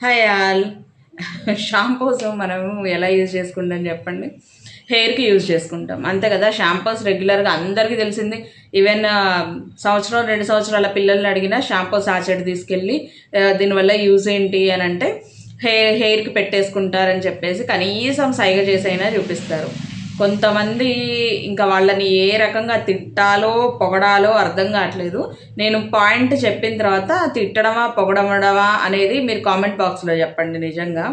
Hi all. Shampoos మనం ఎలా use చేసుకుంటాం చెప్పండి. హెయిర్కి యూజ్ చేసుకుంటాం అంతే కదా. షాంపూస్ రెగ్యులర్గా అందరికీ తెలిసింది. ఈవెన్ సంవత్సరం 2 సంవత్సరాల పిల్లల్ని అడిగినా షాంపూ సాచెట్ తీసుకెళ్ళి దీనివల్ల యూజ్ ఏంటి అని అంటే హెయిర్కి పెట్టేసుకుంటారని చెప్పేసి కనీసం సైగ చేసైనా చూపిస్తారు. కొంతమంది ఇంకా వాళ్ళని ఏ రకంగా తిట్టాలో పొగడాలో అర్థం కావట్లేదు. నేను పాయింట్ చెప్పిన తర్వాత తిట్టడమా పొగడమడమా అనేది మీరు కామెంట్ బాక్స్లో చెప్పండి. నిజంగా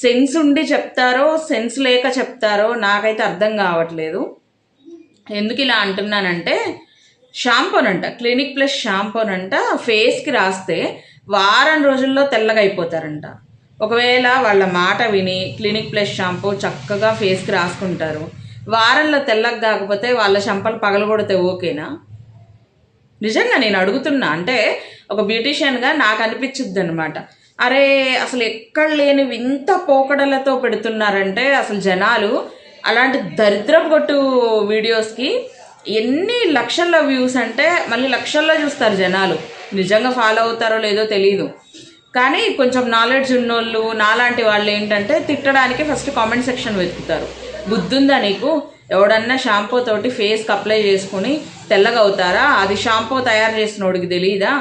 సెన్స్ ఉండి చెప్తారో సెన్స్ లేక చెప్తారో నాకైతే అర్థం కావట్లేదు. ఎందుకు ఇలా అంటున్నానంటే షాంపూనంట క్లినిక్ ప్లస్ షాంపూనంట ఫేస్కి రాస్తే వారం రోజుల్లో తెల్లగా అయిపోతారంట. ఒకవేళ వాళ్ళ మాట విని క్లినిక్ ప్లస్ షాంపూ చక్కగా ఫేస్కి రాసుకుంటారు, వారంలో తెల్లగా కాకపోతే వాళ్ళ చెంపలు పగలగొడితే ఓకేనా? నిజంగా నేను అడుగుతున్నా. అంటే ఒక బ్యూటీషియన్గా నాకు అనిపించుద్ది అనమాట. అరే అసలు ఎక్కడ లేని వింత పోకడలతో పెడుతున్నారంటే అసలు జనాలు అలాంటి దరిద్రపు కొట్టు వీడియోస్కి ఎన్ని లక్షల్లో వ్యూస్ అంటే మళ్ళీ లక్షల్లో చూస్తారు జనాలు. నిజంగా ఫాలో అవుతారో లేదో తెలియదు. కానీ కొంచెం నాలెడ్జ్ ఉన్నోళ్ళు నాలాంటి వాళ్ళు ఏంటంటే తిట్టడానికి ఫస్ట్ కామెంట్ సెక్షన్ వెతుకుతారు. బుద్ధుందా నీకు? ఎవడన్నా షాంపూ తోటి ఫేస్కి అప్లై చేసుకుని తెల్లగా అవుతారా? అది షాంపూ తయారు చేసినోడికి తెలియదా?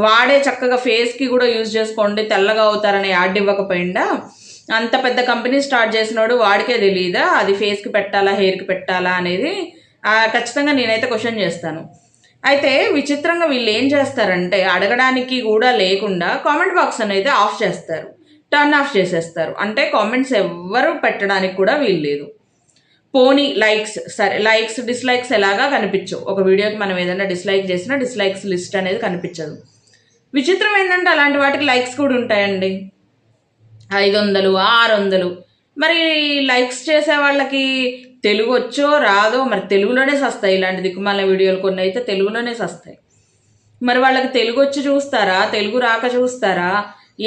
వాడే చక్కగా ఫేస్కి కూడా యూజ్ చేసుకోండి తెల్లగా అవుతారని యాడ్ ఇవ్వకపోయిందా? అంత పెద్ద కంపెనీ స్టార్ట్ చేసినోడు వాడికే తెలియదా అది ఫేస్కి పెట్టాలా హెయిర్కి పెట్టాలా అనేది? ఖచ్చితంగా నేనైతే క్వశ్చన్ చేస్తాను. అయితే విచిత్రంగా వీళ్ళు ఏం చేస్తారంటే అడగడానికి కూడా లేకుండా కామెంట్ బాక్స్ అనేది ఆఫ్ చేస్తారు, టర్న్ ఆఫ్ చేసేస్తారు. అంటే కామెంట్స్ ఎవ్వరు పెట్టడానికి కూడా వీలు లేదు. పోనీ లైక్స్, సరే లైక్స్ డిస్లైక్స్ ఎలాగా కనిపించవు. ఒక వీడియోకి మనం ఏదైనా డిస్లైక్ చేసినా డిస్లైక్స్ లిస్ట్ అనేది కనిపించదు. విచిత్రం ఏంటంటే అలాంటి వాటికి లైక్స్ కూడా ఉంటాయండి, 500 600. మరి లైక్స్ చేసే వాళ్ళకి తెలుగు వచ్చో రాదో మరి తెలుగులోనే సస్తాయి. ఇలాంటి దిక్కుమాల వీడియోలు కొన్ని అయితే తెలుగులోనే సస్తాయి. మరి వాళ్ళకి తెలుగు వచ్చి చూస్తారా తెలుగు రాక చూస్తారా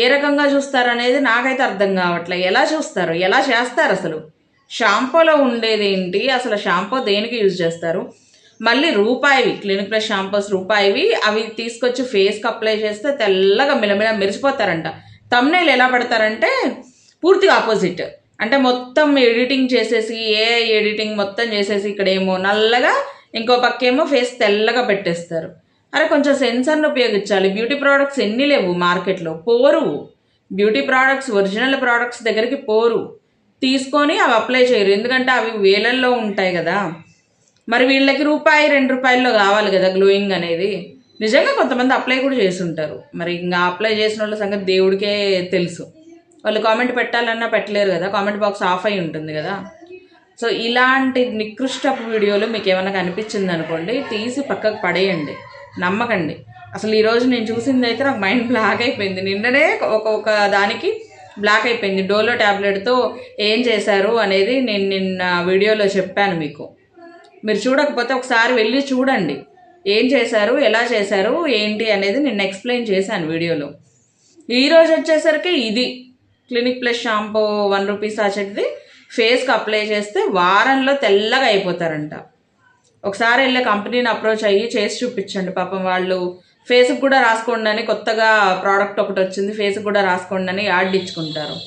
ఏ రకంగా చూస్తారు అనేది నాకైతే అర్థం కావట్లేదు. ఎలా చూస్తారు, ఎలా చేస్తారు? అసలు షాంపూలో ఉండేది ఏంటి? అసలు షాంపూ దేనికి యూజ్ చేస్తారు? మళ్ళీ రూపాయివి క్లినిక్ ప్లస్ షాంపూస్ రూపాయివి అవి తీసుకొచ్చి ఫేస్కి అప్లై చేస్తే తెల్లగా మిలమిల మెరిసిపోతారంట. తమ్నైల్ ఎలా పెడతారంటే పూర్తిగా ఆపోజిట్. అంటే మొత్తం ఎడిటింగ్ చేసేసి ఎడిటింగ్ మొత్తం చేసేసి ఇక్కడేమో నల్లగా ఇంకో పక్కేమో ఫేస్ తెల్లగా పెట్టేస్తారు. అరే కొంచెం సెన్సర్ని ఉపయోగించాలి. బ్యూటీ ప్రోడక్ట్స్ ఎన్ని లేవు మార్కెట్లో, పోరు. బ్యూటీ ప్రోడక్ట్స్ ఒరిజినల్ ప్రోడక్ట్స్ దగ్గరికి పోరు, తీసుకొని అవి అప్లై చేయరు. ఎందుకంటే అవి వేలల్లో ఉంటాయి కదా. మరి వీళ్ళకి ₹2 కావాలి కదా గ్లోయింగ్ అనేది. నిజంగా కొంతమంది అప్లై కూడా చేసి ఉంటారు. మరి ఇంకా అప్లై చేసిన వాళ్ళ సంగతి దేవుడికే తెలుసు. వాళ్ళు కామెంట్ పెట్టాలన్నా పెట్టలేరు కదా, కామెంట్ బాక్స్ ఆఫ్ అయి ఉంటుంది కదా. సో ఇలాంటి నికృష్టపు వీడియోలు మీకు ఏమైనా కనిపించింది అనుకోండి, తీసి పక్కకు పడేయండి, నమ్మకండి. అసలు ఈరోజు నేను చూసింది అయితే నాకు మైండ్ బ్లాక్ అయిపోయింది. నిన్ననే ఒక దానికి బ్లాక్ అయిపోయింది. డోలో ట్యాబ్లెట్తో ఏం చేశారు అనేది నేను నిన్న వీడియోలో చెప్పాను మీకు. మీరు చూడకపోతే ఒకసారి వెళ్ళి చూడండి ఏం చేశారు, ఎలా చేశారు, ఏంటి అనేది నిన్న ఎక్స్ప్లెయిన్ చేశాను వీడియోలో. ఈరోజు వచ్చేసరికి ఇది క్లినిక్ ప్లస్ షాంపూ ₹1 సాచెట్ది ఫేస్కి అప్లై చేస్తే వారంలో తెల్లగా అయిపోతారంట. ఒకసారి వెళ్ళే కంపెనీని అప్రోచ్ అయ్యి చేసి చూపించండి. పాపం వాళ్ళు ఫేస్కి కూడా రాసుకోండి అని కొత్తగా ప్రోడక్ట్ ఒకటి వచ్చింది, ఫేస్కి కూడా రాసుకోండి అని యాడ్ ఇచ్చుకుంటారు.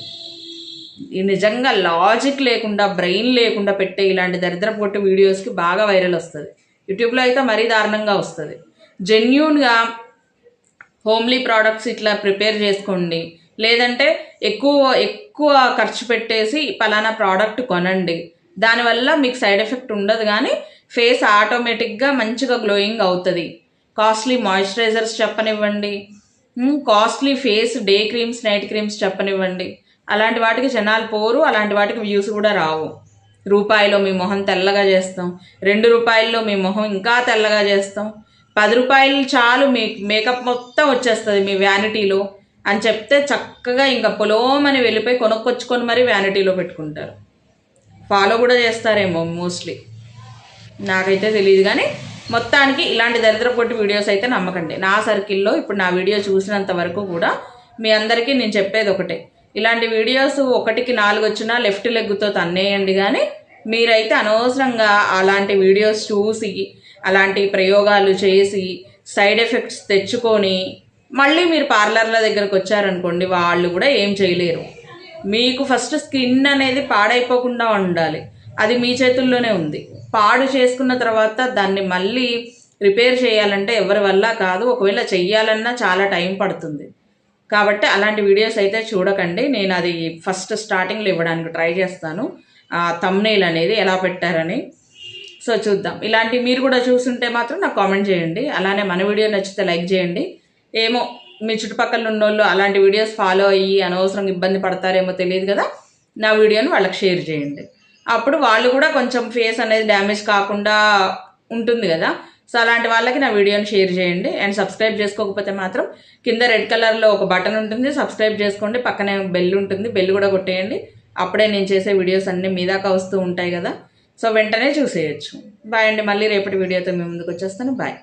ఈ నిజంగా లాజిక్ లేకుండా బ్రెయిన్ లేకుండా పెట్టే ఇలాంటి దరిద్రపు కొట్టు వీడియోస్కి బాగా వైరల్ వస్తుంది. యూట్యూబ్లో అయితే మరీ దారుణంగా వస్తుంది. జెన్యూన్గా హోమ్లీ ప్రోడక్ట్స్ ఇట్లా ప్రిపేర్ చేసుకోండి, లేదంటే ఎక్కువ ఖర్చు పెట్టేసి పలానా ప్రోడక్ట్ కొనండి. దానివల్ల మీకు సైడ్ ఎఫెక్ట్ ఉండదు, కానీ ఫేస్ ఆటోమేటిక్గా మంచిగా గ్లోయింగ్ అవుతుంది. కాస్ట్లీ మాయిశ్చరైజర్స్ చెప్పనివ్వండి, costly face day creams night creams చెప్పనివ్వండి, అలాంటి వాటికి జనాలు పోరు, అలాంటి వాటికి వ్యూస్ కూడా రావు. ₹1 మీ మొహం తెల్లగా చేస్తాం, ₹2 మీ మొహం ఇంకా తెల్లగా చేస్తాం, ₹10 చాలు మీ మేకప్ మొత్తం వచ్చేస్తుంది మీ వ్యానిటీలో అని చెప్తే చక్కగా ఇంకా పొలోమని వెళ్ళిపోయి కొనుక్కొచ్చుకొని మరీ వ్యానిటీలో పెట్టుకుంటారు. ఫాలో కూడా చేస్తారేమో మోస్ట్లీ, నాకైతే తెలియదు. కానీ మొత్తానికి ఇలాంటి దరిద్రపొట్టి వీడియోస్ అయితే నమ్మకండి. నా సర్కిల్లో ఇప్పుడు నా వీడియో చూసినంత వరకు కూడా మీ అందరికీ నేను చెప్పేది ఒకటే, ఇలాంటి వీడియోస్ 1కి 4 వచ్చినా లెఫ్ట్ లెగ్గుతో తన్నేయండి. కానీ మీరైతే అనవసరంగా అలాంటి వీడియోస్ చూసి అలాంటి ప్రయోగాలు చేసి సైడ్ ఎఫెక్ట్స్ తెచ్చుకొని మళ్ళీ మీరు పార్లర్ల దగ్గరకు వచ్చారనుకోండి, వాళ్ళు కూడా ఏం చేయలేరు. మీకు ఫస్ట్ స్కిన్ అనేది పాడైపోకుండా ఉండాలి, అది మీ చేతుల్లోనే ఉంది. పాడు చేసుకున్న తర్వాత దాన్ని మళ్ళీ రిపేర్ చేయాలంటే ఎవరి వల్ల కాదు, ఒకవేళ చెయ్యాలన్నా చాలా టైం పడుతుంది. కాబట్టి అలాంటి వీడియోస్ అయితే చూడకండి. నేను అది ఫస్ట్ స్టార్టింగ్లో ఇవ్వడానికి ట్రై చేస్తాను, థంబ్నెయిల్ అనేది ఎలా పెట్టారని. సో చూద్దాం. ఇలాంటి మీరు కూడా చూస్తుంటే మాత్రం నాకు కామెంట్ చేయండి. అలానే మన వీడియో నచ్చితే లైక్ చేయండి. ఏమో మీ చుట్టుపక్కల ఉన్నోళ్ళు అలాంటి వీడియోస్ ఫాలో అయ్యి అనవసరంగా ఇబ్బంది పడతారేమో తెలియదు కదా, నా వీడియోని వాళ్ళకి షేర్ చేయండి. అప్పుడు వాళ్ళు కూడా కొంచెం ఫేస్ అనేది డ్యామేజ్ కాకుండా ఉంటుంది కదా. సో అలాంటి వాళ్ళకి నా వీడియోని షేర్ చేయండి. అండ్ సబ్స్క్రైబ్ చేసుకోకపోతే మాత్రం కింద రెడ్ కలర్లో ఒక బటన్ ఉంటుంది, సబ్స్క్రైబ్ చేసుకోండి. పక్కనే బెల్ ఉంటుంది, బెల్ కూడా కొట్టేయండి. అప్పుడే నేను చేసే వీడియోస్ అన్నీ మీ దాకా వస్తూ ఉంటాయి కదా, సో వెంటనే చూసేయచ్చు. బాయ్ అండి. మళ్ళీ రేపటి వీడియోతో మీ ముందుకు వచ్చేస్తాను. బాయ్.